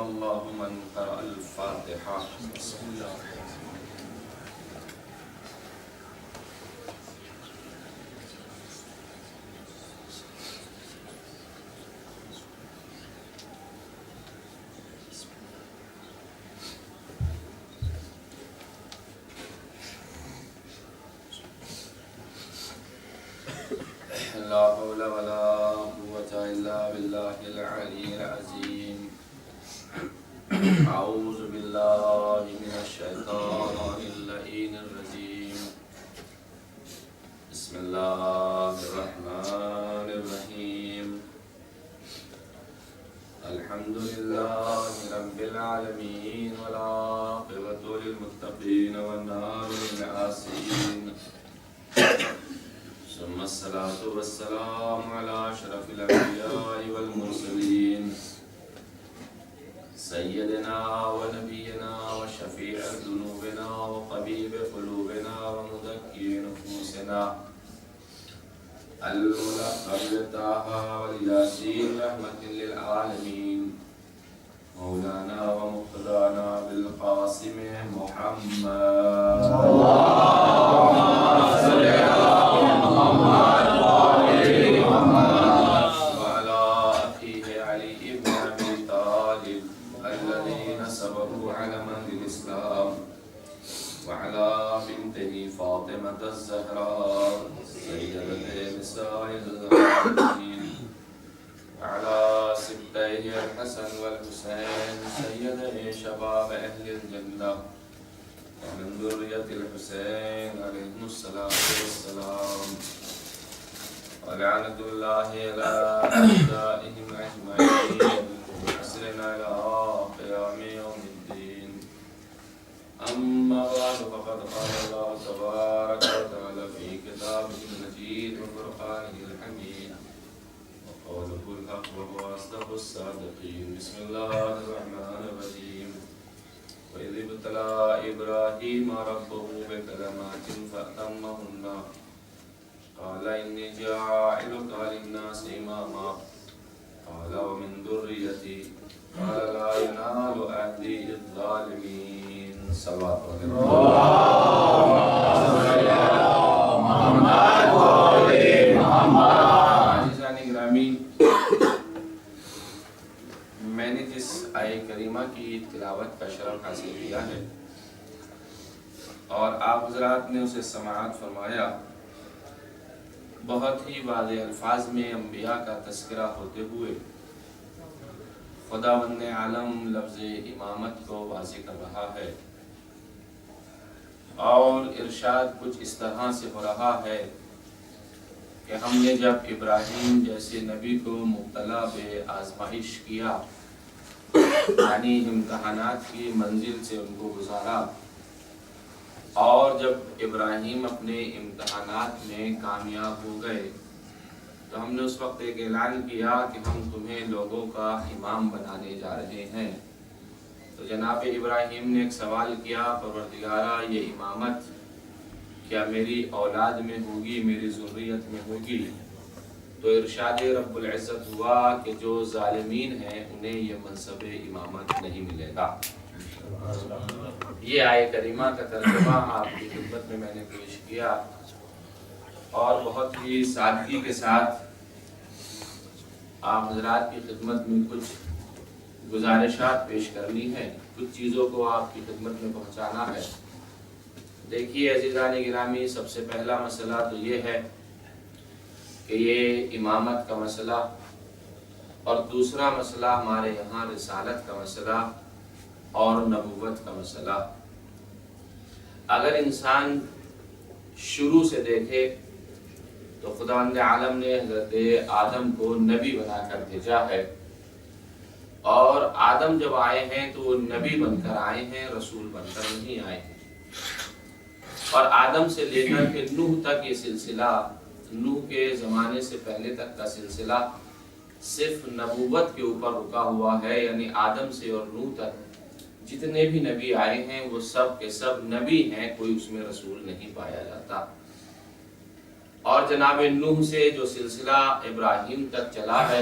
الله من قرأ الفاتحة. لا حول ولا قوة إلا بالله العلي العظيم. أعوذ بالله من الشيطان اللعين الرجيم. بسم الله الرحمن الرحيم. الحمد لله رب العالمين والعاقبة للمتقين والنار للعاصين. ثم الصلاة والسلام على أشرف الأنبياء والمرسلين سيدنا ونبينا وشفيع ذنوبنا وطبيب قلوبنا ومزكي نفوسنا الملقب بطه والياسين رحمة للعالمين مولانا ومقتدانا بالقاسم محمد. اللهم صل على محمد وعلى أخيه علي بن أبي طالب الذين سبقوا علما للإسلام وعلى بنته فاطمة الزهراء سيدة نساء العالمين وعلى سبتيه الحسن والحسين سيدي شباب أهل الجنة ومن ذرية الحسين عليهم الصلاة والسلام ولعنة الله على أعدائهم أجمعين وحسرنا إلى قيام يوم الدين. أما بعد فقد قال الله تبارك وتعالى في كتابه المجيد وفرقانه الحميد وقوله الحق وهو أصدق الصادقين. بسم الله الرحمن الرحيم. وإذ ابتلى إبراهيم ربه بكلمات فأتمهن قال إني جاعلك للناس إماما قال ومن ذريتي قال لا ينال عهدي الظالمين. صلوات میں نے جس آیہ کریمہ کی تلاوت کا شرف حاصل کیا ہے اور آپ حضرات نے اسے سماعت فرمایا، بہت ہی واضح الفاظ میں انبیاء کا تذکرہ ہوتے ہوئے خداوند عالم لفظ امامت کو واضح کر رہا ہے، اور ارشاد کچھ اس طرح سے ہو رہا ہے کہ ہم نے جب ابراہیم جیسے نبی کو مبتلا بے آزمائش کیا، یعنی امتحانات کی منزل سے ان کو گزارا، اور جب ابراہیم اپنے امتحانات میں کامیاب ہو گئے تو ہم نے اس وقت ایک اعلان کیا کہ ہم تمہیں لوگوں کا امام بنانے جا رہے ہیں۔ تو جناب ابراہیم نے ایک سوال کیا، پروردگارا یہ امامت کیا میری اولاد میں ہوگی، میری ذریت میں ہوگی؟ تو ارشاد رب العزت ہوا کہ جو ظالمین ہیں انہیں یہ منصب امامت نہیں ملے گا۔ یہ آیہ کریمہ کا ترجمہ آپ کی خدمت میں نے پیش کیا، اور بہت ہی سادگی کے ساتھ آپ حضرات کی خدمت میں کچھ گزارشات پیش کرنی ہے، کچھ چیزوں کو آپ کی خدمت میں پہنچانا ہے۔ دیکھیے عزیزان گرامی، سب سے پہلا مسئلہ تو یہ ہے کہ یہ امامت کا مسئلہ، اور دوسرا مسئلہ ہمارے یہاں رسالت کا مسئلہ اور نبوت کا مسئلہ۔ اگر انسان شروع سے دیکھے تو خداوند عالم نے حضرت آدم کو نبی بنا کر بھیجا ہے، اور آدم جب آئے ہیں تو وہ نبی بن کر آئے ہیں، رسول بن کر نہیں آئے ہیں۔ اور آدم سے لے کر کے نوح تک یہ سلسلہ، نوح کے زمانے سے پہلے تک کا سلسلہ صرف نبوت کے اوپر رکا ہوا ہے، یعنی آدم سے اور نوح تک جتنے بھی نبی آئے ہیں وہ سب کے سب نبی ہیں، کوئی اس میں رسول نہیں پایا جاتا۔ اور جناب نوح سے جو سلسلہ ابراہیم تک چلا ہے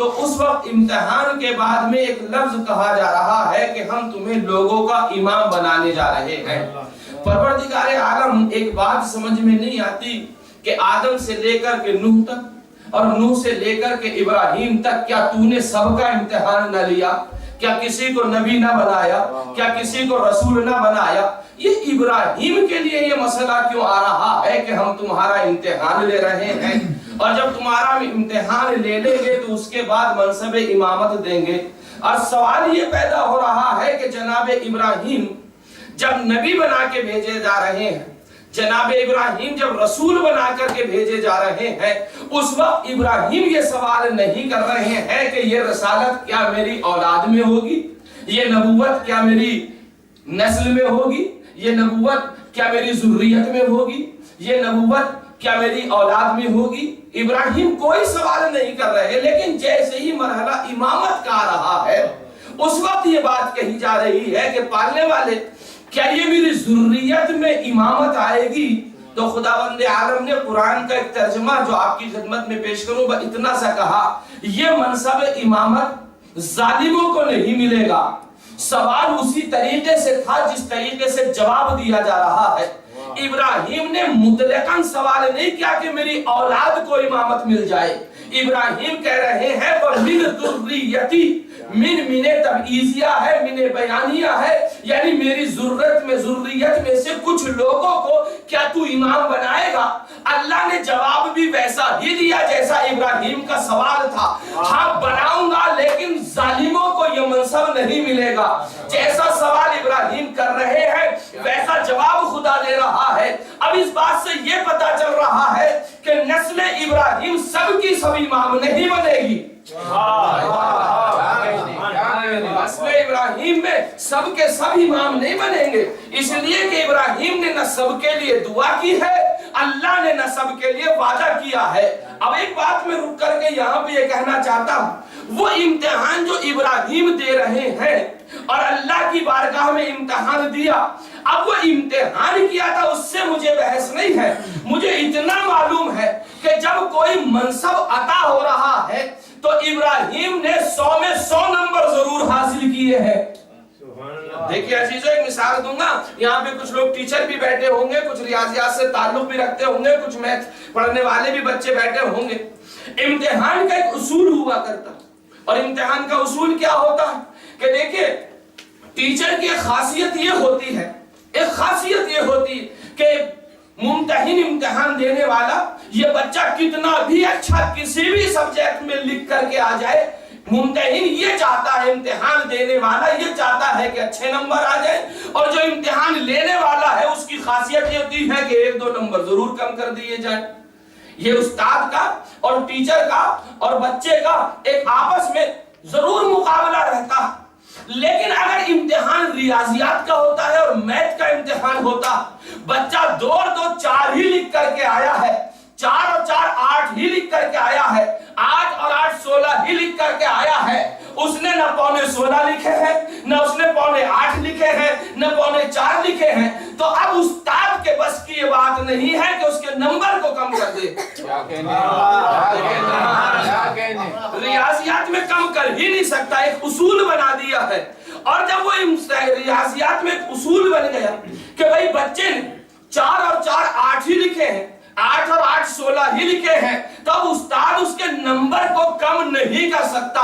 تو اس وقت امتحان کے بعد میں ایک لفظ کہا جا رہا ہے کہ ہم تمہیں لوگوں کا امام بنانے جا رہے ہیں۔ پروردگار عالم ایک بات سمجھ میں نہیں آتی کہ آدم سے لے کر کے نوح تک اور نوح سے لے کر کے ابراہیم تک کیا تو نے سب کا امتحان نہ لیا؟ کیا کسی کو نبی نہ بنایا؟ کیا کسی کو رسول نہ بنایا؟ یہ ابراہیم کے لیے یہ مسئلہ کیوں آ رہا ہے کہ ہم تمہارا امتحان لے رہے ہیں، اور جب تمہارا امتحان لے لیں گے تو اس کے بعد منصب امامت دیں گے؟ اور سوال یہ پیدا ہو رہا ہے کہ جناب ابراہیم جب نبی بنا کے بھیجے جا رہے ہیں، جناب ابراہیم جب رسول بنا کر کے بھیجے جا رہے ہیں، اس وقت ابراہیم یہ سوال نہیں کر رہے ہیں کہ یہ رسالت کیا میری اولاد میں ہوگی، یہ نبوت کیا میری نسل میں ہوگی، یہ نبوت کیا میری ذریت میں ہوگی، یہ نبوت کیا میری اولاد میں ہوگی؟ ابراہیم کوئی سوال نہیں کر رہے، لیکن جیسے ہی مرحلہ امامت کا آ رہا ہے اس وقت یہ بات کہی جا رہی ہے کہ پالنے والے کیا یہ میری ذریت میں امامت آئے گی؟ تو خداوند عالم نے قرآن کا ایک ترجمہ جو آپ کی خدمت میں پیش کروں اتنا سا کہا، یہ منصب امامت ظالموں کو نہیں ملے گا۔ سوال اسی طریقے سے تھا جس طریقے سے جواب دیا جا رہا ہے۔ ابراہیم نے مطلقاً سوال نہیں کیا کہ میری اولاد کو امامت مل جائے، ابراہیم کہہ رہے ہیں وَمِنْ ذُرِّيَّتِي، من تبعیضیہ ہے، من بیانیہ ہے، یعنی میری ذریت میں سے کچھ لوگوں کو کیا تو امام بنائے گا؟ اللہ نے جواب بھی ویسا ہی دیا جیسا ابراہیم کا سوال تھا، ہاں بناؤں گا لیکن ظالموں کو یہ منصب نہیں ملے گا۔ جیسا سوال ابراہیم کر رہے ہیں ویسا جواب خدا دے رہا ہے۔ اب اس بات سے یہ پتا چل رہا ہے کہ نسل ابراہیم سب کی سب امام نہیں بنے گی۔ نسل ابراہیم میں سب کے سب امام نہیں بنیں گے، اس لیے کہ ابراہیم نے نہ سب کے لیے دعا کی ہے، اللہ نے نہ سب کے لیے وعدہ کیا ہے۔ اب ایک بات میں رک کر کے یہاں پہ یہ کہنا چاہتا ہوں، وہ امتحان جو ابراہیم دے رہے ہیں اور اللہ کی بارگاہ میں امتحان دیا، اب وہ امتحان کیا تھا اس سے مجھے بحث نہیں ہے، مجھے اتنا معلوم ہے کہ جب کوئی منصب عطا ہو رہا ہے تو ابراہیم نے 100 میں 100 نمبر ضرور حاصل کیے ہیں۔ دیکھیے عزیزو ایک مثال دوں گا، یہاں پہ کچھ لوگ ٹیچر بھی بیٹھے ہوں گے، کچھ ریاضیات سے تعلق بھی رکھتے ہوں گے، کچھ میتھ پڑھنے والے بھی بچے بیٹھے ہوں گے۔ امتحان کا ایک اصول ہوا کرتا، اور امتحان کا اصول کیا ہوتا ہے کہ دیکھیں ٹیچر کی خاصیت یہ ہوتی ہے، ایک خاصیت یہ ہوتی کہ ممتحن امتحان دینے والا یہ بچہ کتنا بھی اچھا کسی بھی سبجیکٹ میں لکھ کر کے آ جائے، ممتحن یہ چاہتا ہے، امتحان دینے والا یہ چاہتا ہے کہ اچھے نمبر آ جائے، اور جو امتحان لینے والا ہے اس کی خاصیت یہ ہوتی ہے کہ 1-2 نمبر ضرور کم کر دیے جائیں۔ یہ استاد کا اور ٹیچر کا اور بچے کا ایک آپس میں ضرور مقابلہ رہتا ہے، لیکن اگر امتحان ریاضیات کا ہوتا ہے اور میتھ کا امتحان ہوتا، بچہ 2 اور 2 4 ہی لکھ کر کے آیا ہے، 4 اور 4 8 ہی لکھ کر کے آیا ہے، 8 اور 8 16 ہی لکھ کر کے آیا ہے، اس نے نہ 15.16 لکھے ہیں، نہ اس نے 8.5 لکھے ہیں، نہ 4.5 لکھے ہیں، تو اب استاد کے بس کی یہ بات نہیں ہے کہ اس کے نمبر کو کم کر دے۔ ریاضیات میں کم کر ہی نہیں سکتا، ایک اصول بنا دیا ہے، اور جب وہ ریاضیات میں ایک اصول بن گیا کہ بھائی بچے نے 4 اور 4 8 ہی لکھے ہیں، 8 اور 8 16 ہی لکھے ہیں، تب استاد اس کے نمبر کو کم نہیں کر سکتا۔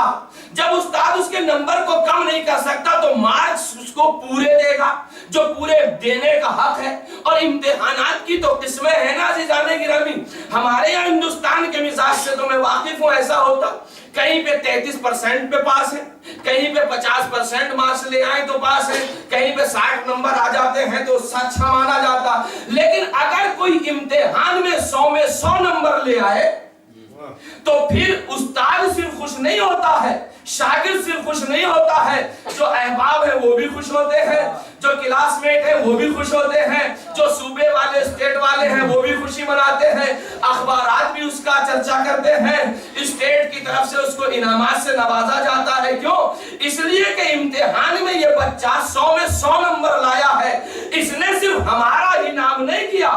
جب استاد اس کے نمبر کو کم نہیں کر سکتا تو مارکس اس کو پورے دے گا، جو پورے دینے کا حق ہے۔ اور امتحانات کی تو قسمیں ہیں نا عزیزان گرامی، ہمارے یہاں ہندوستان کے مزاج سے تو میں واقف ہوں، ایسا ہوتا کہیں پہ 33% پہ پاس ہے، کہیں پہ 50% مارکس لے آئے تو پاس ہے، کہیں پہ 60 نمبر آ جاتے ہیں تو اچھا مانا جاتا۔ لیکن اگر کوئی امتحان میں 100 میں 100 نمبر لے آئے تو پھر استاد صرف خوش نہیں ہوتا ہے، شاگرد صرف خوش نہیں ہوتا ہے، جو احباب ہیں وہ بھی خوش ہوتے ہیں، جو کلاس میٹ ہیں وہ بھی خوش ہوتے ہیں، جو صوبے والے اسٹیٹ والے ہیں وہ بھی خوشی مناتے ہیں، اخبارات بھی اس کا چرچا کرتے ہیں، اسٹیٹ کی طرف سے اس کو انعامات سے نوازا جاتا ہے۔ کیوں؟ اس لیے کہ امتحان میں یہ بچہ 100 میں 100 نمبر لایا ہے، اس نے صرف ہمارا ہی نام نہیں کیا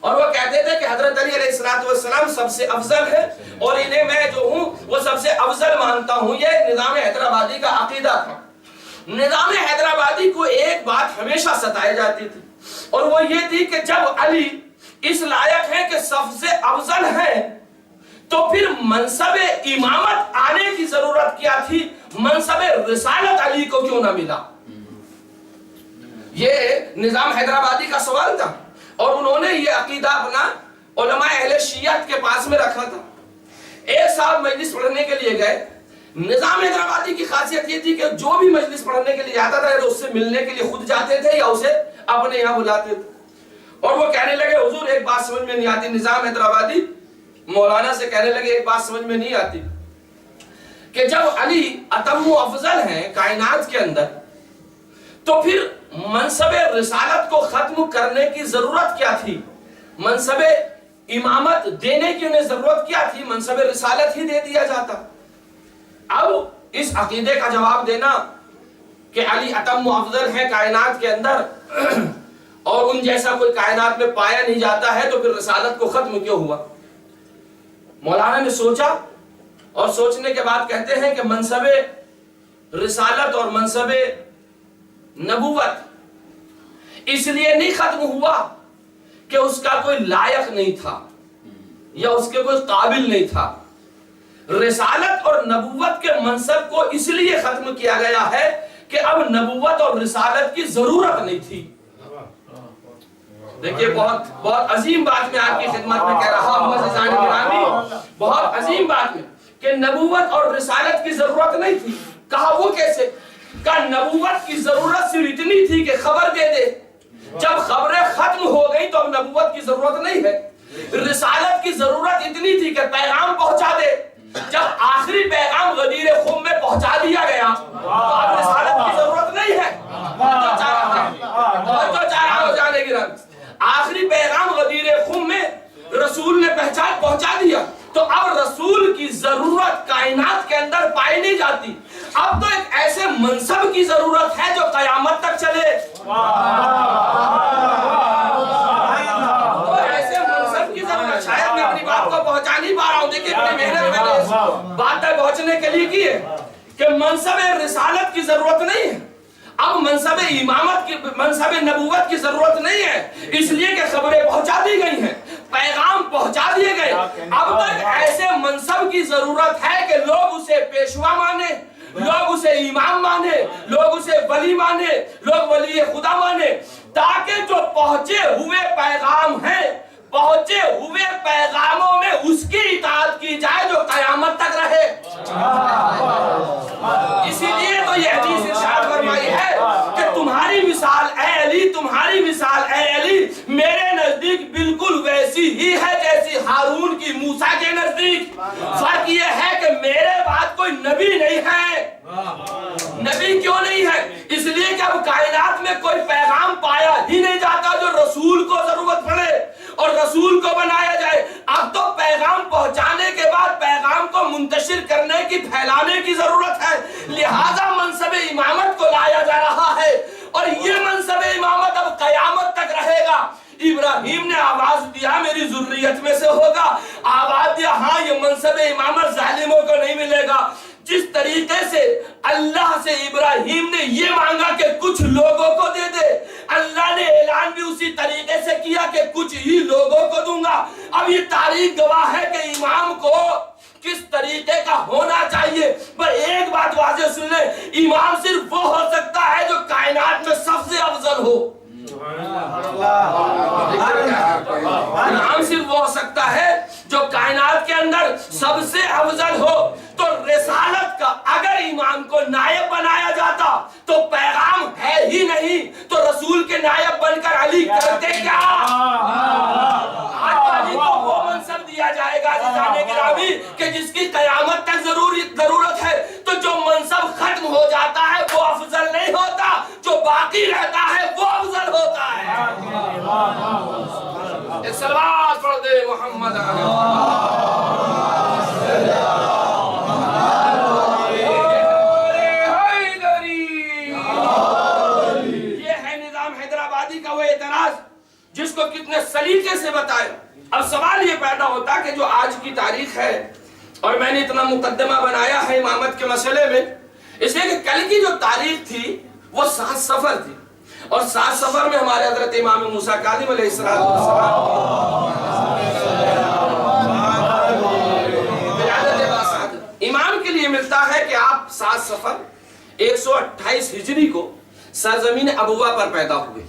اور وہ کہتے تھے کہ حضرت علی علیہ السلام سب سے افضل ہے اور انہیں میں جو ہوں وہ سب سے افضل مانتا ہوں. یہ نظام حیدرآبادی کا عقیدہ تھا. نظام حیدرآبادی کو ایک بات ہمیشہ ستائی جاتی تھی اور وہ یہ تھی کہ جب علی اس لائق ہے کہ سب سے افضل ہے تو پھر منصب امامت آنے کی ضرورت کیا تھی؟ منصب رسالت علی کو کیوں نہ ملا؟ یہ نظام حیدرآبادی کا سوال تھا اور انہوں نے یہ عقیدہ اپنا علماء اہل شیعت کے پاس میں رکھا تھا. ایک صاحب مجلس پڑھنے کے لیے گئے. نظام حیدرآبادی کی خاصیت یہ تھی کہ جو بھی مجلس پڑھنے کے لیے جاتا تھا اس سے ملنے کے لیے خود جاتے تھے یا اسے اپنے یہاں بلاتے تھے. اور وہ کہنے لگے حضور ایک بات سمجھ میں نہیں آتی. نظام حیدرآبادی مولانا سے کہنے لگے ایک بات سمجھ میں نہیں آتی کہ جب علی اتم و افضل ہیں کائنات کے اندر تو پھر منصب رسالت کو ختم کرنے کی ضرورت کیا تھی؟ منصب امامت دینے کی انہیں ضرورت کیا تھی؟ منصب رسالت ہی دے دیا جاتا. اب اس عقیدے کا جواب دینا کہ علی اتم و افضل ہے کائنات کے اندر اور ان جیسا کوئی کائنات میں پایا نہیں جاتا ہے تو پھر رسالت کو ختم کیوں ہوا؟ مولانا نے سوچا اور سوچنے کے بعد کہتے ہیں کہ منصب رسالت اور منصب نبوت اس لیے نہیں ختم ہوا کہ اس کا کوئی لائق نہیں تھا یا اس کے کوئی قابل نہیں تھا. رسالت اور نبوت کے منصب کو اس لیے ختم کیا گیا ہے کہ اب نبوت اور رسالت کی ضرورت نہیں تھی. دیکھیے بہت عظیم بات میں آپ کی خدمت میں کہہ رہا ہوں عزیزان گرامی, بہت عظیم بات میں کہ نبوت اور رسالت کی ضرورت نہیں تھی. کہا وہ کیسے؟ کہ نبوت کی ضرورت صرف اتنی تھی کہ خبر دے دے. جب خبریں ختم ہو گئی تو اب نبوت کی ضرورت نہیں ہے. رسالت کی ضرورت اتنی تھی کہ پیغام پہنچا دے. جب آخری پیغام غدیر خم میں پہنچا دیا گیا تو اب رسالت کی ضرورت نہیں ہے. جانے گی آخری پیغام غدیر خم میں رسول نے پہنچا دیا تو اب رسول کی ضرورت کائنات کے اندر پائی نہیں جاتی. اب تو ایک ایسے منصب کی ضرورت ہے جو قیامت تک چلے. تو ایسے منصب کی ضرورت, شاید میں اپنی بات کو پہنچا نہیں پا رہا ہوں. دیکھیے اپنی محنت میں نے بات تک پہنچنے کے لیے کی ہے کہ منصب رسالت کی ضرورت نہیں ہے. اب منصب امامت کی, منصب نبوت کی ضرورت نہیں ہے اس لیے کہ خبریں پہنچا دی گئی ہیں, پیغام پہنچا دیے گئے. اب تک ایسے منصب کی ضرورت ہے کہ لوگ اسے پیشوا مانے, لوگ اسے امام مانے, لوگ اسے ولی مانے, لوگ ولی خدا مانے, تاکہ جو پہنچے ہوئے پیغام ہیں پہنچے ہوئے پیغاموں میں اس کی اطاعت کی جائے جو قیامت تک رہے. اسی لیے تو یہ حدیث ارشاد فرمائی ہے کہ تمہاری مثال اے علی, تمہاری مثال اے علی میرے نزدیک بالکل ویسی ہی ہے جیسی ہارون کی موسیٰ کے نزدیک. فرق یہ ہے کہ میرے بعد کوئی نبی نہیں ہے. نبی کیوں نہیں ہے؟ اس لیے کہ اب کائنات میں کوئی پیغام پایا ہی نہیں جاتا جو رسول کو ضرورت پڑے اور رسول کو بنایا جائے. اب تو پیغام پہنچانے کے بعد پیغام کو منتشر کرنے کی, پھیلانے کی ضرورت ہے. لہذا منصب امامت کو لایا جا رہا ہے اور یہ منصب امامت اب قیامت تک رہے گا. ابراہیم نے آواز دیا میری ذریت میں سے ہوگا, آواز دیا ہاں یہ منصب امامت ظالموں کو نہیں ملے گا. جس طریقے سے اللہ سے ابراہیم نے یہ مانگا کہ کچھ لوگوں کو دے دے, اللہ نے اعلان بھی اسی طریقے سے کیا کہ کچھ ہی لوگوں کو دوں گا. اب یہ تاریخ گواہ ہے کہ امام کو کس طریقے کا ہونا چاہیے. پر ایک بات واضح سن لیں, امام صرف وہ ہو سکتا ہے جو کائنات میں سب سے افضل ہو. امام صرف وہ ہو سکتا ہے جو کائنات کے اندر سب سے افضل ہو. تو رسالت کا اگر امام کو نائب بنایا جاتا تو پیغام ہے ہی نہیں تو رسول کے نائب بن کر علی کرتے کیا؟ آج علی کو وہ منصب دیا جائے گا عزیزان گرامی کہ جس کی قیامت تک ضرورت ہے. تو جو منصب ختم ہو جاتا ہے وہ افضل نہیں ہوتا, جو باقی رہتا ہے وہ افضل ہوتا ہے. ایک صلوات پڑھ دے محمد جس کو کتنے سلیقے سے بتایا جائے۔ اب سوال یہ پیدا ہوتا کہ جو آج کی تاریخ ہے، اور میں نے اتنا مقدمہ بنایا ہے امامت کے مسئلے میں، اس لیے کہ کل کی جو تاریخ تھی وہ 7 صفر تھی، اور 7 صفر میں ہمارے حضرت امام موسیٰ کاظم علیہ السلام امام کے لیے ملتا ہے کہ آپ 7 صفر 128 ہجری کو سرزمین ابوا پر پیدا ہوئے۔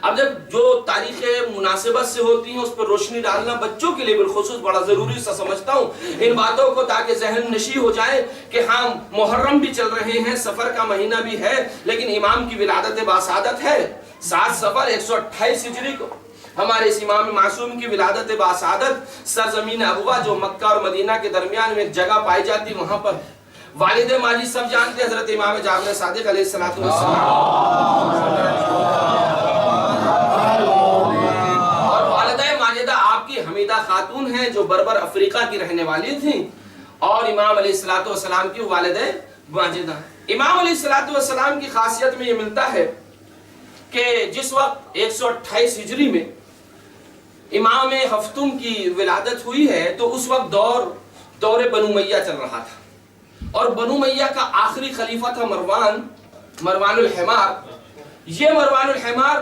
اب جب جو تاریخ مناسبت سے ہوتی ہیں اس پر روشنی ڈالنا بچوں کے لیے بالخصوص بڑا ضروری سا سمجھتا ہوں ان باتوں کو، تاکہ ذہن نشی ہو جائے کہ ہاں محرم بھی چل رہے ہیں، سفر کا مہینہ بھی ہے، لیکن امام کی ولادت باسعادت ہے۔ 7 صفر 128 ہجری کو ہمارے اس امام معصوم کی ولادت باسعادت سرزمین ابوا جو مکہ اور مدینہ کے درمیان میں ایک جگہ پائی جاتی، وہاں پر والد ماجد سب جانتے ہیں حضرت امام جعفر صادق علیہ السلام، اور والدہ ماجدہ آپ کی حمیدہ خاتون ہیں جو بربر افریقہ کی رہنے والی تھیں، اور امام علیہ السلام کی والدہ ماجدہ۔ امام علیہ السلام کی خاصیت میں یہ ملتا ہے کہ جس وقت 128 ہجری میں امام ہفتم کی ولادت ہوئی ہے تو اس وقت دور بنو امیہ چل رہا تھا، اور بنو امیہ کا آخری خلیفہ تھا مروان الحمار۔ یہ مروان الحمار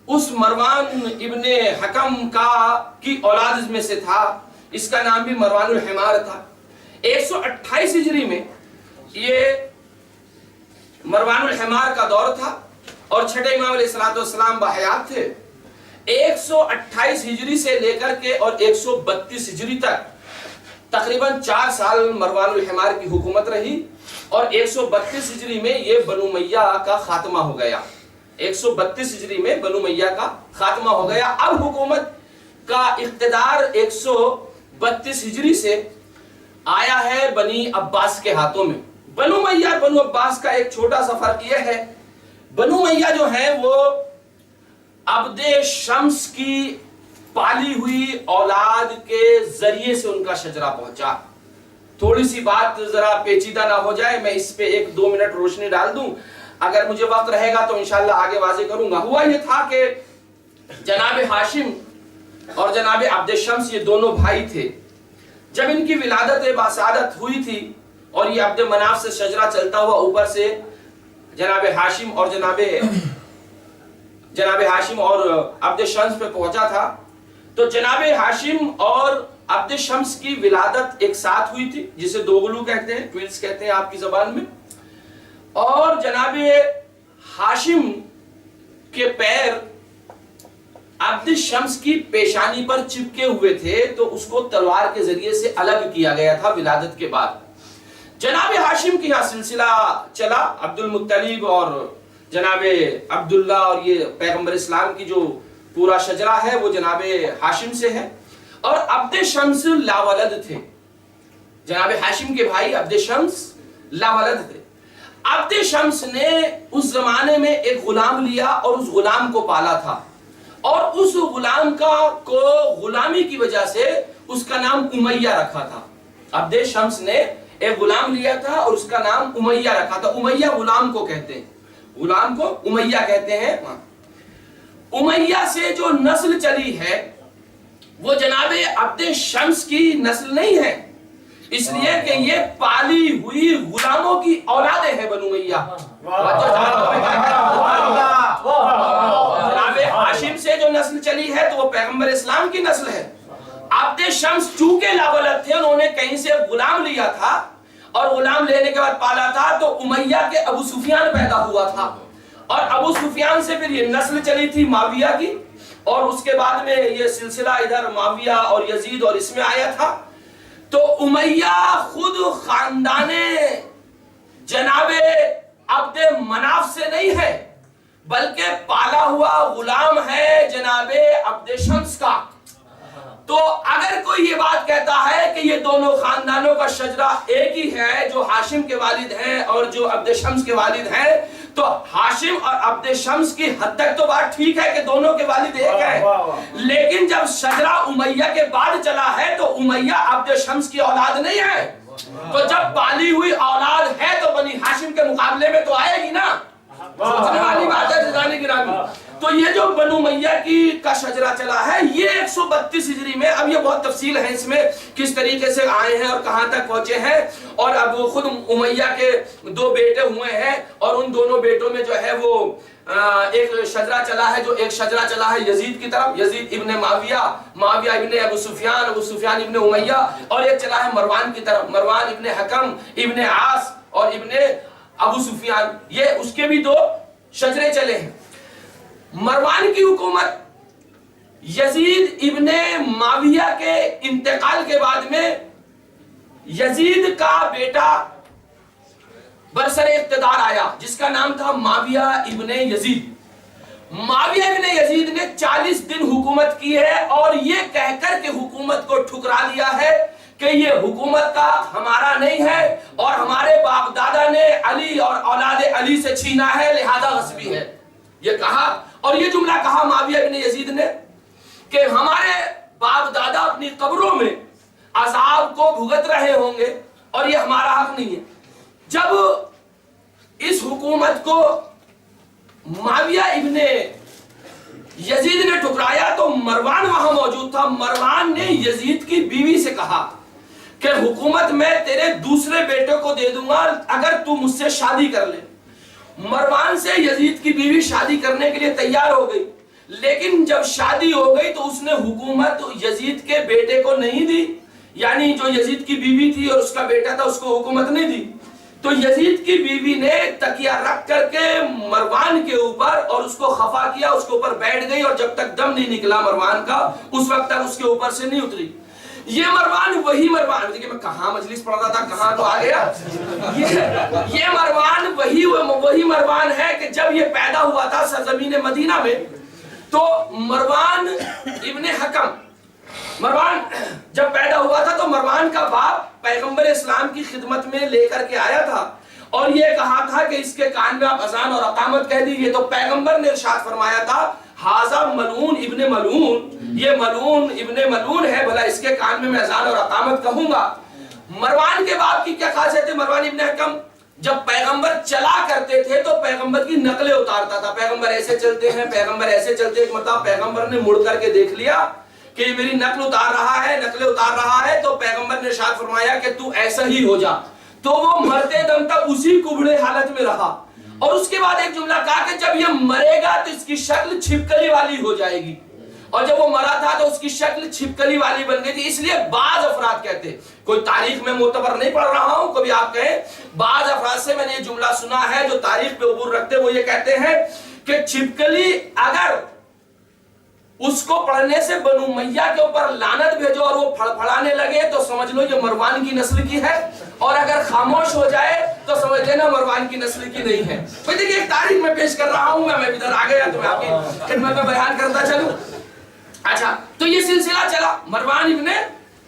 اس مروان ابن حکم کی اولاد میں سے تھا، اس کا نام بھی مروان الحمار تھا۔ 128 ہجری میں یہ مروان الحمار کا دور تھا، اور چھٹے امام علیہ السلام بحیات تھے۔ 128 ہجری سے لے کر کے اور 132 ہجری تک تقریباً 4 سال مروان الحمار کی حکومت رہی، اور 132 ہجری میں یہ بنو امیہ کا خاتمہ ہو گیا۔ 132 ہجری میں بنو امیہ کا خاتمہ ہو گیا۔ اب حکومت کا اقتدار 132 ہجری سے آیا ہے بنی عباس کے ہاتھوں میں۔ بنو امیہ اور بنو عباس کا ایک چھوٹا سا فرق یہ ہے، بنو امیہ جو ہیں وہ عبد شمس کی پالی ہوئی اولاد کے ذریعے سے ان کا شجرہ پہنچا۔ تھوڑی سی بات ذرا پیچیدہ نہ ہو جائے، میں اس پہ 1-2 منٹ روشنی ڈال دوں، اگر مجھے وقت رہے گا تو انشاءاللہ آگے واضح کروں گا۔ ہوا یہ تھا کہ جناب ہاشم اور جناب عبد شمس یہ دونوں بھائی تھے۔ جب ان کی ولادت باسعادت ہوئی تھی اور یہ عبد مناف سے شجرہ چلتا ہوا اوپر سے جناب ہاشم اور عبد شمس پہ پہنچا تھا، تو جناب ہاشم اور عبد شمس کی ولادت ایک ساتھ ہوئی تھی، جسے دوغلو کہتے ہیں، ٹوینس کہتے ہیں آپ کی زبان میں، اور جناب ہاشم کے پیر عبد شمس کی پیشانی پر چپکے ہوئے تھے، تو اس کو تلوار کے ذریعے سے الگ کیا گیا تھا ولادت کے بعد۔ جناب ہاشم کی یہاں سلسلہ چلا، عبد المطلب اور جناب عبداللہ، اور یہ پیغمبر اسلام کی جو پورا شجرہ ہے وہ جناب ہاشم سے ہے، اور عبد شمس لاولد تھے۔ جناب ہاشم کے بھائی عبد شمس لاولد تھے۔ عبد شمس نے اس زمانے میں ایک غلام لیا اور اس غلام کو پالا تھا، اور اس غلام کو غلامی کی وجہ سے اس کا نام امیہ رکھا تھا۔ عبد شمس نے ایک غلام لیا تھا اور اس کا نام امیہ رکھا تھا۔ امیہ غلام کو کہتے ہیں، غلام کو امیہ کہتے ہیں۔ امیہ سے جو نسل چلی ہے وہ جناب عبد شمس کی نسل نہیں ہے، اس لیے کہ یہ پالی ہوئی غلاموں کی اولادیں ہیں بنو امیہ۔ جناب ہاشم سے جو نسل چلی ہے تو وہ پیغمبر اسلام کی نسل ہے۔ عبد شمس چونکہ لاولد تھے، انہوں نے کہیں سے غلام لیا تھا، اور غلام لینے کے بعد پالا تھا، تو امیہ کے ابو سفیان پیدا ہوا تھا، اور ابو سفیان سے پھر یہ نسل چلی تھی معاویہ کی، اور اس کے بعد میں یہ سلسلہ ادھر معاویہ اور یزید اور اس میں آیا تھا۔ تو امیہ خود خاندان جناب عبد مناف سے نہیں ہے، بلکہ پالا ہوا غلام ہے جناب عبد شمس کا۔ تو اگر کوئی یہ بات کہتا ہے کہ یہ دونوں خاندانوں کا شجرہ ایک ہی ہے، جو ہاشم کے والد ہیں اور جو عبد شمس کے والد ہیں، تو ہاشم اور عبد شمس کی حد تک تو بات ٹھیک ہے کہ دونوں کے والد ایک ہیں، لیکن جب شجرہ امیہ کے بعد چلا ہے تو امیہ عبد شمس کی اولاد نہیں ہے، تو جب پالی ہوئی اولاد ہے تو بنی ہاشم کے مقابلے میں تو آئے گی نا۔ سوچنے والی بات ہے جناب گرامی۔ تو یہ جو بنو امیہ کا شجرہ چلا ہے یہ 132 ہجری میں، اب یہ بہت تفصیل ہے اس میں کس طریقے سے آئے ہیں اور کہاں تک پہنچے ہیں، اور اب خود امیہ کے 2 بیٹے ہوئے ہیں، اور ان دونوں بیٹوں میں جو ہے وہ ایک شجرہ چلا ہے، جو ایک شجرہ چلا ہے یزید کی طرف، یزید ابن معاویہ، معاویہ ابن ابو سفیان، ابو سفیان ابن امیہ، اور ایک چلا ہے مروان کی طرف، مروان ابن حکم ابن عاص اور ابن ابو سفیان، یہ اس کے بھی 2 شجرے چلے ہیں۔ مروان کی حکومت یزید ابن معاویہ کے انتقال کے بعد میں یزید کا بیٹا برسر اقتدار آیا جس کا نام تھا معاویہ ابن یزید۔ معاویہ ابن یزید نے 40 دن حکومت کی ہے اور یہ کہہ کر کے حکومت کو ٹھکرا دیا ہے کہ یہ حکومت کا ہمارا نہیں ہے اور ہمارے باپ دادا نے علی اور اولاد علی سے چھینا ہے، لہذا غصبی ہے، یہ کہا۔ اور یہ جملہ کہا معاویہ ابن یزید نے کہ ہمارے باپ دادا اپنی قبروں میں عذاب کو بھگت رہے ہوں گے اور یہ ہمارا حق نہیں ہے۔ جب اس حکومت کو معاویہ ابن یزید نے ٹھکرایا تو مروان وہاں موجود تھا۔ مروان نے یزید کی بیوی سے کہا کہ حکومت میں تیرے دوسرے بیٹے کو دے دوں گا اگر تو مجھ سے شادی کر لے۔ مروان سے یزید کی بیوی شادی کرنے کے لیے تیار ہو گئی، لیکن جب شادی ہو گئی تو اس نے حکومت یزید کے بیٹے کو نہیں دی، یعنی جو یزید کی بیوی تھی اور اس کا بیٹا تھا اس کو حکومت نہیں دی۔ تو یزید کی بیوی نے تکیہ رکھ کر کے مروان کے اوپر اور اس کو خفا کیا، اس کے اوپر بیٹھ گئی، اور جب تک دم نہیں نکلا مروان کا اس وقت تک اس کے اوپر سے نہیں اتری۔ یہ مروان وہی مروان، دیکھیں میں کہاں مجلس پڑھ رہا تھا کہاں تو آ گیا، یہ مروان وہی مروان ہے کہ جب یہ پیدا ہوا تھا سرزمین مدینہ میں تو مروان ابن حکم، مروان جب پیدا ہوا تھا تو مروان کا باپ پیغمبر اسلام کی خدمت میں لے کر کے آیا تھا اور یہ کہا تھا کہ اس کے کان میں آپ اذان اور اقامت کہہ دیجئے، تو پیغمبر نے ارشاد فرمایا تھا ہاذا ملعون ابن ملعون، یہ ملعون ابن ملعون ہے، بھلا اس کے کان میں اذان اور اقامت کہوں گا۔ مروان کے باپ کی کیا خاصیت ہے؟ مروان ابن حکم جب پیغمبر چلا کرتے تھے تو پیغمبر کی نقلیں اتارتا تھا، پیغمبر ایسے چلتے ہیں، پیغمبر ایسے چلتے ہیں، مطلب پیغمبر نے مڑ کر کے دیکھ لیا کہ یہ میری نقل اتار رہا ہے، نقلیں اتار رہا ہے، تو پیغمبر نے ارشاد فرمایا کہ تو ایسا ہی ہو جا۔ تو وہ مرتے دم تک اسی کبڑے حالت میں رہا، اور اس کے بعد ایک جملہ کہا کہ جب یہ مرے گا تو اس کی شکل چھپکلی والی ہو جائے گی، اور جب وہ مرا تھا تو اس کی شکل چھپکلی والی بن گئی تھی۔ اس لیے بعض افراد کہتے ہیں، کوئی تاریخ میں معتبر نہیں پڑھ رہا ہوں، کبھی آپ کہیں، بعض افراد سے میں نے یہ جملہ سنا ہے جو تاریخ پہ عبور رکھتے، وہ یہ کہتے ہیں کہ چھپکلی اگر اس کو پڑھنے سے بنو امیہ کے اوپر لعنت بھیجو اور وہ پھڑپھڑانے لگے تو سمجھ لو یہ مروان کی نسل کی ہے، اور اگر خاموش ہو جائے تو سمجھ لینا مروان کی نسل کی نہیں ہے۔ بھئی دیکھیں ایک تاریخ میں پیش کر رہا ہوں، میں ادھر آ گیا تو میں آپ کی خدمت میں بیان کرتا چلوں۔ اچھا تو یہ سلسلہ چلا مروان ابن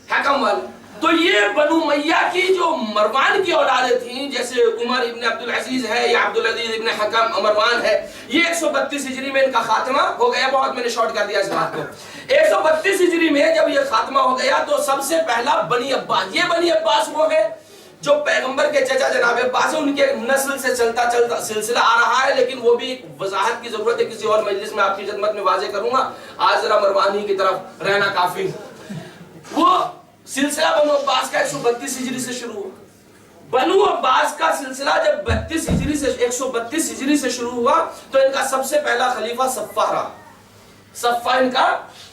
حکم والا، تو یہ بنو امیہ کی جو مروان کی اولادیں تھیں، جیسے عمر ابن عبدالعزیز ہے یا عبدالعزیز ابن حکم مروان ہے، یہ 132 ہجری میں ان کا خاتمہ ہو گیا۔ بہت میں نے شارٹ کر دیا اس بات کو۔ 132 ہجری میں جب یہ خاتمہ ہو گیا تو سب سے پہلا بنی عباس، یہ بنی عباس وہ ہے جو پیغمبر کے چچا جناب عباس ہیں، ان کے نسل سے چلتا سلسلہ آ رہا ہے، لیکن وہ بھی ایک وضاحت کی ضرورت ہے، کسی اور مجلس میں آپ کی خدمت میں واضح کروں گا، آج ذرا مروانی کی طرف رہنا کافی۔ وہ سلسلہ بنو عباس کا 132 ہجری سے شروع ہوا۔ بنو عباس کا سلسلہ جب 32 ہجری سے 132 ہجری سے شروع ہوا تو ان کا سب سے پہلا خلیفہ صفہ رہا۔ صفہ ان کا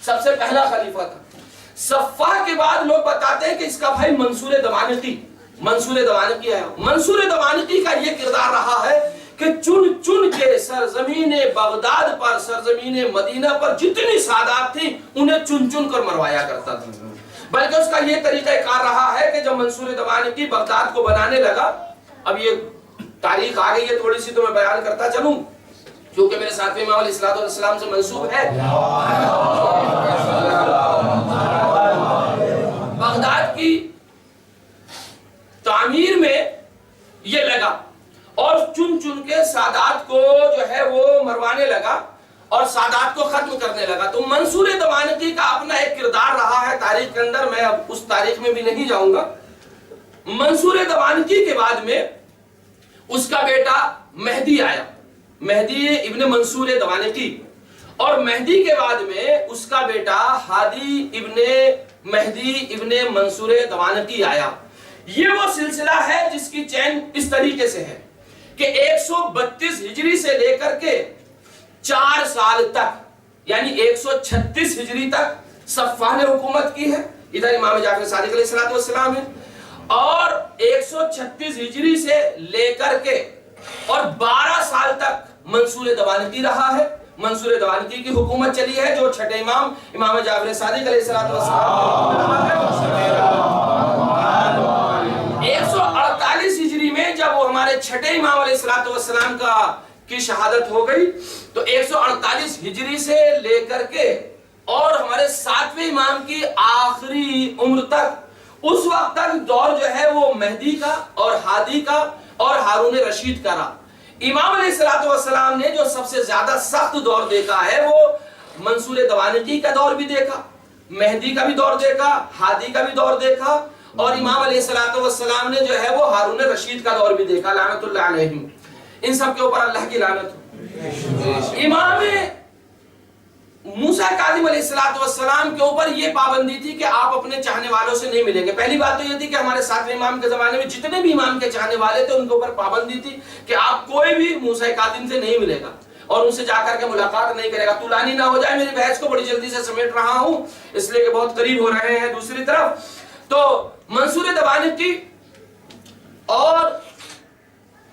سب سے پہلا خلیفہ تھا۔ صفہ کے بعد لوگ بتاتے ہیں کہ اس کا بھائی منصور دوانقی ہے۔ منصور دوانقی کا یہ کردار رہا ہے کہ چن چن کے سرزمین بغداد پر، سرزمین مدینہ پر جتنی سادات تھی انہیں چن چن کر مروایا کرتا تھا، بلکہ اس کا یہ طریقہ کار رہا ہے کہ جب منصور دوانقی بغداد کو بنانے لگا، اب یہ تاریخ آ گئی ہے تھوڑی سی تو میں بیان کرتا چلوں کیونکہ میرے ساتھ امام علیہ السلام سے منسوب ہے۔ بغداد کی تعمیر میں یہ لگا اور چن چن کے سادات کو جو ہے وہ مروانے لگا اور سادات کو ختم کرنے لگا۔ تو منصور دوانقی کا اپنا ایک کردار رہا ہے تاریخ کے اندر، میں اب اس تاریخ میں بھی نہیں جاؤں گا۔ منصور دوانقی کے بعد میں اس کا بیٹا مہدی آیا، مہدی ابن منصور دوانقی۔ اور مہدی کے بعد میں اس کا بیٹا ہادی ابن مہدی ابن منصور دوانقی آیا۔ یہ وہ سلسلہ ہے جس کی چین اس طریقے سے ہے کہ 132 ہجری سے لے کر کے 4 سال تک یعنی 136 ہجری تک صفوہ نے حکومت کی ہے، ادھر امام جعفر صادق علیہ السلام ہے، اور 136 ہجری سے لے کر کے اور 12 سال تک منصور دوانقی رہا ہے۔ منصور دوانقی کی حکومت چلی ہے جو چھٹے امام جعفر صادق علیہ السلام 148 ہجری میں جب وہ ہمارے چھٹے امام علیہ السلام کی شہادت ہو گئی تو 148 ہجری سے لے کر کے اور ہمارے 7ویں امام کی آخری عمر تک اس وقت تک دور جو ہے وہ مہدی کا اور ہادی کا اور ہارون رشید کا رہا۔ امام علیہ السلام نے جو سب سے زیادہ سخت دور دیکھا ہے وہ منصور دوانقی کا دور بھی دیکھا، مہدی کا بھی دور دیکھا، ہادی کا بھی دور دیکھا، اور امام علیہ السلام نے جو ہے وہ ہارون رشید کا دور بھی دیکھا لعنت اللہ علیہم۔ ان سب کے اوپر اللہ کی لعنت ہو۔ امام موسیٰ کاظم علیہ السلام کے اوپر یہ پابندی تھی کہ آپ اپنے چاہنے والوں سے نہیں ملیں گے۔ پہلی بات تو یہ تھی کہ ہمارے 7ویں امام کے زمانے میں جتنے بھی امام کے چاہنے والے تھے ان کے اوپر پابندی تھی کہ آپ کوئی بھی موسیٰ کاظم سے نہیں ملے گا اور ان سے جا کر کے ملاقات نہیں کرے گا۔ طولانی نہ ہو جائے، میری بحث کو بڑی جلدی سے سمیٹ رہا ہوں اس لیے کہ بہت قریب ہو رہے ہیں۔ دوسری طرف تو منصور دوانقی اور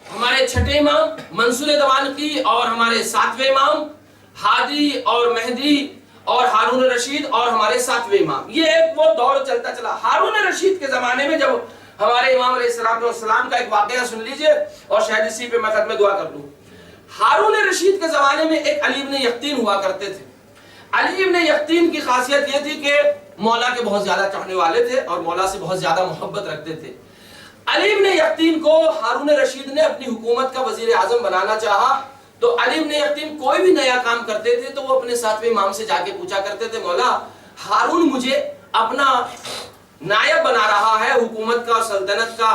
ہمارے چھٹے امام منصور دوانقی اور ہمارے 7ویں امام ہادی اور مہدی اور ہارون رشید اور ہمارے 7ویں امام، یہ ایک وہ دور چلتا چلا۔ ہارون رشید کے زمانے میں جب ہمارے امام علیہ السلام کا ایک واقعہ سن لیجئے اور شاید اسی پہ میں ختم دعا کر دوں۔ ہارون رشید کے زمانے میں ایک علی ابن یقطین ہوا کرتے تھے۔ علی ابن یقطین کی خاصیت یہ تھی کہ مولا کے بہت زیادہ چاہنے والے تھے اور مولا سے بہت زیادہ محبت رکھتے تھے۔ علی ابن یقطین کو ہارون رشید نے اپنی حکومت کا وزیر اعظم بنانا چاہا تو علی ابن یقطین کوئی بھی نیا کام کرتے تھے تو وہ اپنے 7ویں امام سے جا کے پوچھا کرتے تھے، مولا ہارون مجھے اپنا نائب بنا رہا ہے، حکومت کا سلطنت کا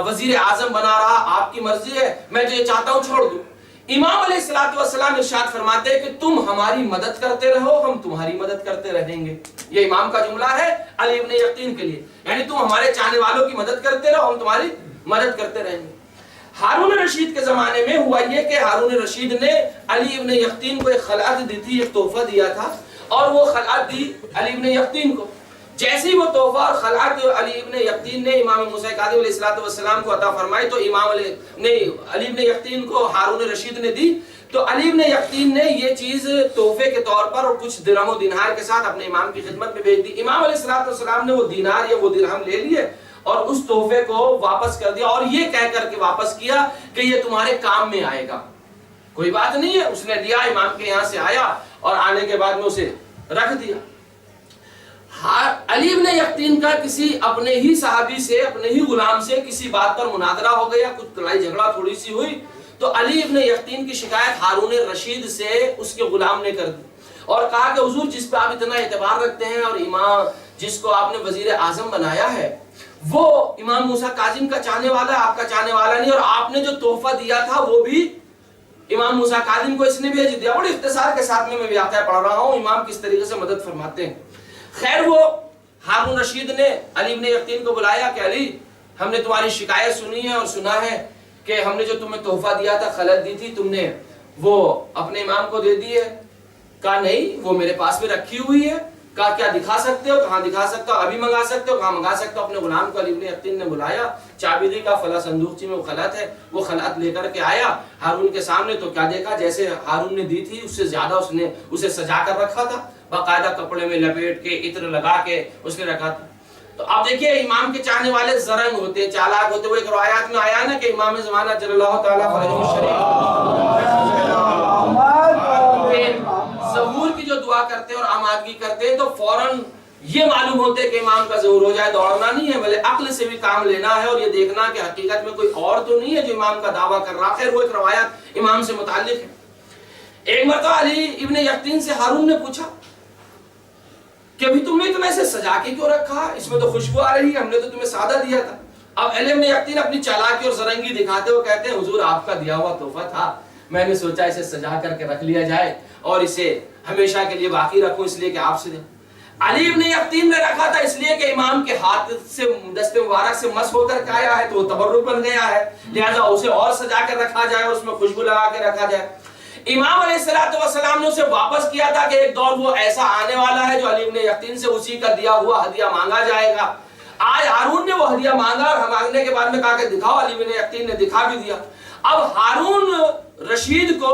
وزیر اعظم بنا رہا، آپ کی مرضی ہے، میں تو یہ چاہتا ہوں چھوڑ دوں۔ امام علیہ السلام ارشاد فرماتے ہیں کہ تم ہماری مدد کرتے رہو ہم تمہاری مدد کرتے رہیں گے۔ یہ امام کا جملہ ہے علی ابن یقطین کے لیے، یعنی تم ہمارے چاہنے والوں کی مدد کرتے رہو ہم تمہاری مدد کرتے رہیں گے۔ ہارون رشید کے زمانے میں ہوا یہ کہ ہارون رشید نے علی ابن یقطین کو ایک خلعت دی تھی، ایک تحفہ دیا تھا اور وہ خلعت دی علی ابن یقطین کو۔ جیسے ہی وہ تحفہ اور خلعت علی ابن یقطین نے امام موسیٰ کاظم علیہ السلام کو عطا فرمائی تو امام علی ابن یقطین کو ہارون رشید نے دی تو علی ابن یقطین نے یہ چیز تحفے کے طور پر اور کچھ درہم و دینار کے ساتھ اپنے امام کی خدمت میں بھیج دی۔ امام علیہ السلام نے وہ دینار یا وہ درہم لے لیے اور اس تحفے کو واپس کر دیا اور یہ کہہ کر کے واپس کیا کہ یہ تمہارے کام میں آئے گا، کوئی بات نہیں ہے۔ اس نے لیا، امام کے یہاں سے آیا اور آنے کے بعد میں اسے رکھ دیا۔ علی ابن یقطین کا کسی اپنے ہی صحابی سے اپنے ہی غلام سے کسی بات پر مناظرہ ہو گیا، کچھ لڑائی جھگڑا تھوڑی سی ہوئی تو علی ابن یقطین کی شکایت ہارون رشید سے اس کے غلام نے کر دی اور کہا کہ حضور جس پہ آپ اتنا اعتبار رکھتے ہیں اور امام جس کو آپ نے وزیر اعظم بنایا ہے وہ امام موسیٰ کاظم کا چاہنے والا ہے، آپ کا چاہنے والا نہیں، اور آپ نے جو تحفہ دیا تھا وہ بھی امام موسیٰ کاظم کو اس نے بھیج دیا۔ بڑے اختصار کے ساتھ میں واقعہ پڑھ رہا ہوں امام کس طریقے سے مدد فرماتے ہیں۔ خیر وہ ہارون رشید نے علی ابن یقطین کو بلایا کہ علی ہم نے تمہاری شکایت سنی ہے اور سنا ہے کہ ہم نے جو تمہیں تحفہ دیا تھا خلعت دی تھی تم نے وہ اپنے امام کو دے دی ہے۔ کہا نہیں وہ میرے پاس میں رکھی ہوئی ہے۔ کہا کیا دکھا سکتے ہو؟ کہاں دکھا سکتا ہو؟ ابھی منگا سکتے ہو؟ کہاں منگا سکتا ہو؟ اپنے غلام کو علی ابن یقطین نے بلایا، چابی دی، کا فلاں صندوقچی میں وہ خلعت ہے، وہ خلعت لے کر کے آیا ہارون کے سامنے تو کیا دیکھا جیسے ہارون نے دی تھی اس سے زیادہ اس نے اسے سجا کر رکھا تھا، باقاعدہ کپڑے میں لپیٹ کے عطر لگا کے اس نے رکھا تھا۔ تو آپ دیکھیے امام کے چاہنے والے زرنگ ہوتے ہیں، چالاک ہوتے ہیں۔ وہ ایک روایات میں آیا نا کہ امام زمانہ جل اللہ تعالیٰ فرجہ الشریف ظہور کی جو دعا کرتے ہیں اور آمادگی کرتے ہیں تو فوراً یہ معلوم ہوتے کہ امام کا ظہور ہو جائے، دوڑنا نہیں ہے بلکہ عقل سے بھی کام لینا ہے اور یہ دیکھنا کہ حقیقت میں کوئی اور تو نہیں ہے جو امام کا دعویٰ کر رہا۔ خیر وہ ایک روایت امام سے متعلق ہے۔ ایک مرتبہ علی ابن یقطین سے ہارون نے پوچھا کہ ابھی تم نے تمہیں ایسے سجا کے کیوں رکھا؟ اس میں تو خوشبو آ رہی ہے، ہم نے تو تمہیں سادہ دیا تھا۔ اب علی ابن یقطین اپنی چالاکی اور زرنگی دکھاتے ہوئے کہتے ہیں حضور آپ کا دیا ہوا تحفہ تھا، میں نے سوچا اسے سجا کر کے رکھ لیا جائے اور اسے ہمیشہ کے لیے باقی رکھوں اس لیے کہ آپ سے علی ابن یقطین نے رکھا تھا اس لیے کہ امام کے ہاتھ سے دست مبارک سے مس ہو کر آیا ہے تو وہ تبرک بن گیا ہے، لہذا اسے اور سجا کر رکھا جائے، اس میں خوشبو لگا کے رکھا جائے۔ امام علیہ السلام نے اسے واپس کیا تھا کہ ایک دور وہ ایسا آنے والا ہے جو علی ابن یقطین سے اسی کا دیا ہوا ہدیہ مانگا جائے گا۔ آج ہارون نے وہ ہدیہ مانگا اور مانگنے کے بعد میں کہا کہ دکھاؤ، علی ابن یقطین نے دکھا بھی دیا۔ اب ہارون رشید کو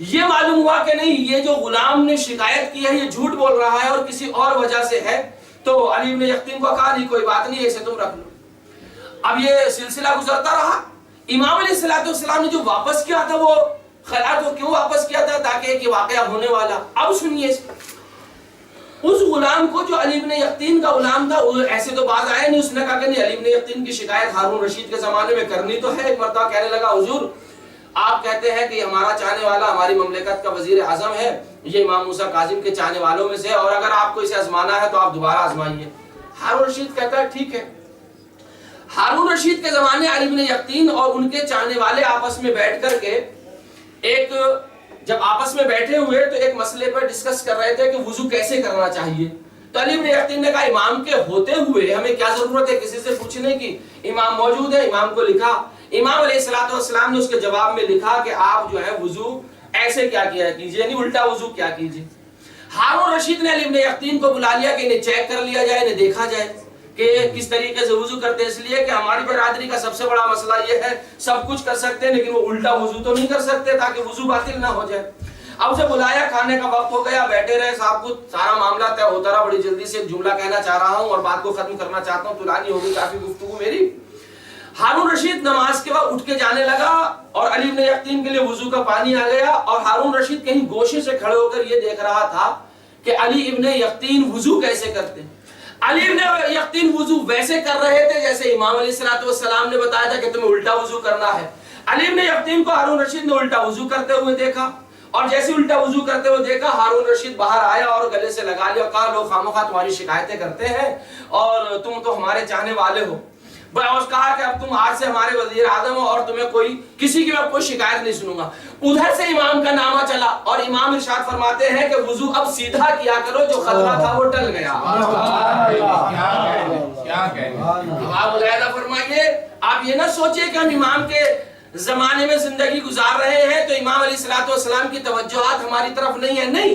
یہ معلوم ہوا کہ نہیں، یہ جو غلام نے شکایت کی ہے یہ جھوٹ بول رہا ہے اور کسی اور وجہ سے ہے، تو علی ابن یقطین کو کہا نہیں کوئی بات نہیں، اسے تم رکھ لو۔ اب یہ سلسلہ گزرتا رہا۔ امام علیہ السلام نے جو واپس کیا تھا وہ خیرات وہ کیوں واپس کیا تھا؟ تاکہ ایک واقعہ ہونے والا۔ اب سنیے اس غلام کو جو علی ابن یقطین کا غلام تھا، ایسے تو باز آیا نہیں، اس نے کہا کہ نہیں، علی ابن یقطین کی شکایت ہارون رشید کے زمانے میں کرنی تو ہے۔ ایک مرتبہ کہنے لگا حضور آپ کہتے ہیں کہ ہمارا چاہنے والا ہماری مملکت کا وزیر اعظم ہے، یہ امام موسیٰ کاظم کے چاہنے والوں میں سے ہے، اور اگر آپ کو اسے آزمانا ہے تو آپ دوبارہ آزمائیے۔ ہارون رشید کہتا ہے ٹھیک ہے۔ ہارون رشید کے زمانے علی ابن یقطین اور ان کے چاہنے والے آپس میں بیٹھ کر کے جب آپس میں بیٹھے ہوئے تو ایک مسئلے پر ڈسکس کر رہے تھے کہ وضو کیسے کرنا چاہیے۔ تو علی ابن یقطین نے کہا امام کے ہوتے ہوئے ہمیں کیا ضرورت ہے کسی سے پوچھنے کی، امام موجود ہے، امام کو لکھا۔ امام علیہ السلام نے اس کے جواب میں لکھا کہ آپ جو ہے وضو ایسے کیا کیجئے، یعنی الٹا وضو کیا کیجئے۔ ہارون رشید نے علی ابن یقطین کو بلا لیا کہ انہیں چیک کر لیا جائے، انہیں دیکھا جائے کہ کس طریقے سے وضو کرتے ہیں، اس لیے کہ ہماری برادری کا سب سے بڑا مسئلہ یہ ہے سب کچھ کر سکتے ہیں لیکن وہ الٹا وضو تو نہیں کر سکتے تاکہ وضو باطل نہ ہو جائے۔ اب اسے بلایا، کھانے کا وقت ہو گیا، بیٹھے رہے، صاحب کو سارا معاملہ طے ہوتا رہا۔ بڑی جلدی سے ایک جملہ کہنا چاہ رہا ہوں اور بات کو ختم کرنا چاہتا ہوں، طولانی ہوگی کافی گفتگو میری۔ ہارون رشید نماز کے بعد اٹھ کے جانے لگا اور علی ابن یقطین کے لیے وضو کا پانی آ گیا، اور ہارون رشید کہیں گوشے سے کھڑے ہو کر یہ دیکھ رہا تھا کہ علی ابن یقطین وضو کیسے کرتے ہیں۔ علی ابن یقطین وضو ویسے کر رہے تھے جیسے امام علیہ السلام نے بتایا تھا کہ تمہیں الٹا وضو کرنا ہے۔ علی ابن یقطین کو ہارون رشید نے الٹا وضو کرتے ہوئے دیکھا، اور جیسے الٹا وضو کرتے ہوئے دیکھا ہارون رشید باہر آیا اور گلے سے لگا لیا اور کہا لوگ خامخواہ تمہاری شکایتیں کرتے ہیں اور تم تو ہمارے چاہنے والے ہو۔ اس کہا کہ اب تم آج سے ہمارے وزیر اعظم ہو اور تمہیں کسی کی میں کوئی شکایت نہیں سنوں گا۔ ادھر سے امام کا نامہ چلا اور امام ارشاد فرماتے ہیں کہ وضو اب سیدھا کیا کرو، جو خطرہ تھا وہ ٹل گیا۔ آپ ملاحظہ فرمائیے، آپ یہ نہ سوچئے کہ ہم امام کے زمانے میں زندگی گزار رہے ہیں تو امام علیہ السلام کی توجہات ہماری طرف نہیں ہے، نہیں،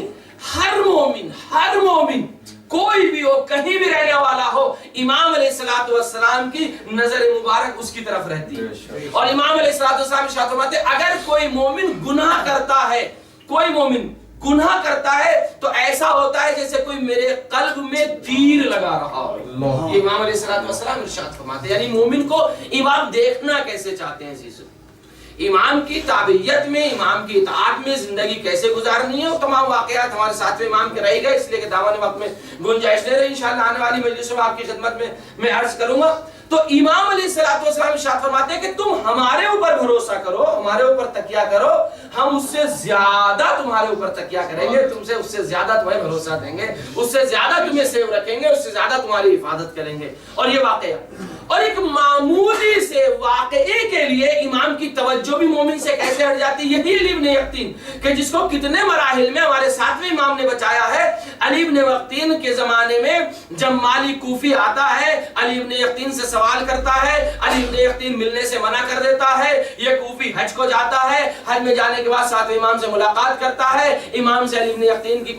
ہر مومن کوئی بھی ہو، کہیں بھی رہنے والا ہو، امام علیہ السلام کی نظر مبارک اس کی طرف رہتی ہے۔ اور امام علیہ السلام ارشاد فرماتے ہیں اگر کوئی مومن گناہ کرتا ہے تو ایسا ہوتا ہے جیسے کوئی میرے قلب میں تیر لگا رہا ہو۔ یہ امام علیہ السلام ارشاد فرماتے ہیں، یعنی مومن کو امام دیکھنا کیسے چاہتے ہیں عزیزو، امام کی تابعیت میں، امام کی اطاعت میں زندگی کیسے گزارنی ہے، وہ تمام واقعات ہمارے ساتھ امام کے رہے گئے، اس لیے کہ دامن وقت میں گنجائش نہیں رہی، انشاءاللہ آنے والی مجلسوں میں آپ کی خدمت میں عرض کروں گا۔ تو امام علیہ السلام ارشاد فرماتے ہیں کہ تم ہمارے اوپر بھروسہ کرو، ہمارے اوپر تکیہ کرو، ہم اس سے زیادہ تمہارے اوپر تکیہ کریں گے، تم سے اس سے زیادہ تمہیں بھروسہ دیں گے، اس سے زیادہ تمہیں سیو رکھیں گے، اس سے زیادہ تمہاری حفاظت کریں گے۔ اور یہ واقعہ اور ایک معمولی سے واقعے کے لیے امام کی توجہ بھی مومن سے کیسے ہٹ جاتی ہے، یہی علی ابن یقطین کہ جس کو کتنے مراحل میں ہمارے ساتویں امام نے بچایا ہے۔ علی ابن یقطین کے زمانے میں جب مالی کوفی آتا ہے، علی ابن یقطین سے سوال کرتا ہے، علی ابن یقطین ملنے سے منع کر دیتا ہے، یہ کوفی حج کو جاتا ہے، حج میں جانے کے بعد ساتویں امام سے ملاقات کرتا ہے، امام سے علی ابن یقطین کی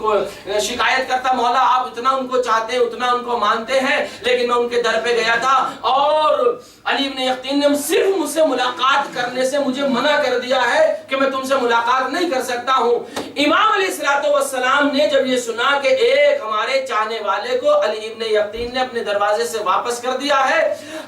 شکایت کرتا، مولا آپ اتنا ان کو چاہتے ہیں، اتنا ان کو مانتے ہیں، لیکن میں ان کے در پہ گیا تھا اور علی ابن یقطین نے صرف مجھ سے ملاقات کرنے سے مجھے منع کر دیا ہے کہ میں تم سے ملاقات نہیں کر سکتا ہوں۔ امام علیہ السلام نے جب یہ سنا کہ ایک ہمارے چاہنے والے کو علی ابن یقطین نے اپنے دروازے سے واپس کر دیا ہے،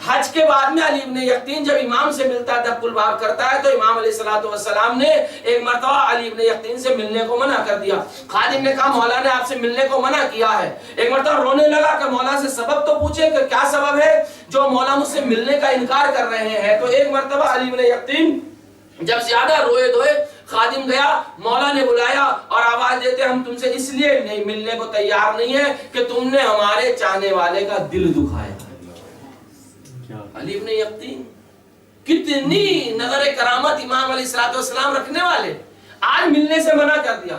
حج کے بعد میں علی ابن یقطین جب امام سے ملتا ہے، دق الباب کرتا ہے، تو امام علیہ السلام نے ایک مرتبہ علی ابن یقطین سے ملنے کو منع کر دیا۔ خادم نے کہا مولا نے آپ سے ملنے کو منع کیا ہے۔ ایک مرتبہ رونے لگا کہ مولا سے سبب تو پوچھے کہ کیا سبب ہے جو مولا مجھ سے ملنے کا انکار کر رہے ہیں۔ تو ایک مرتبہ علی ابن یقطین جب زیادہ روئے دھوئے، خادم گیا، مولا نے بلایا اور آواز دیتے ہم تم سے اس لیے نہیں ملنے کو تیار نہیں ہے کہ تم نے ہمارے چاہنے والے کا دل دکھایا۔ علی ابن یقطین کتنی نظر کرامت امام علیہ السلام رکھنے والے، آج ملنے سے منع کر دیا۔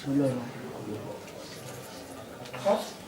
Bismillahirrahmanirrahim.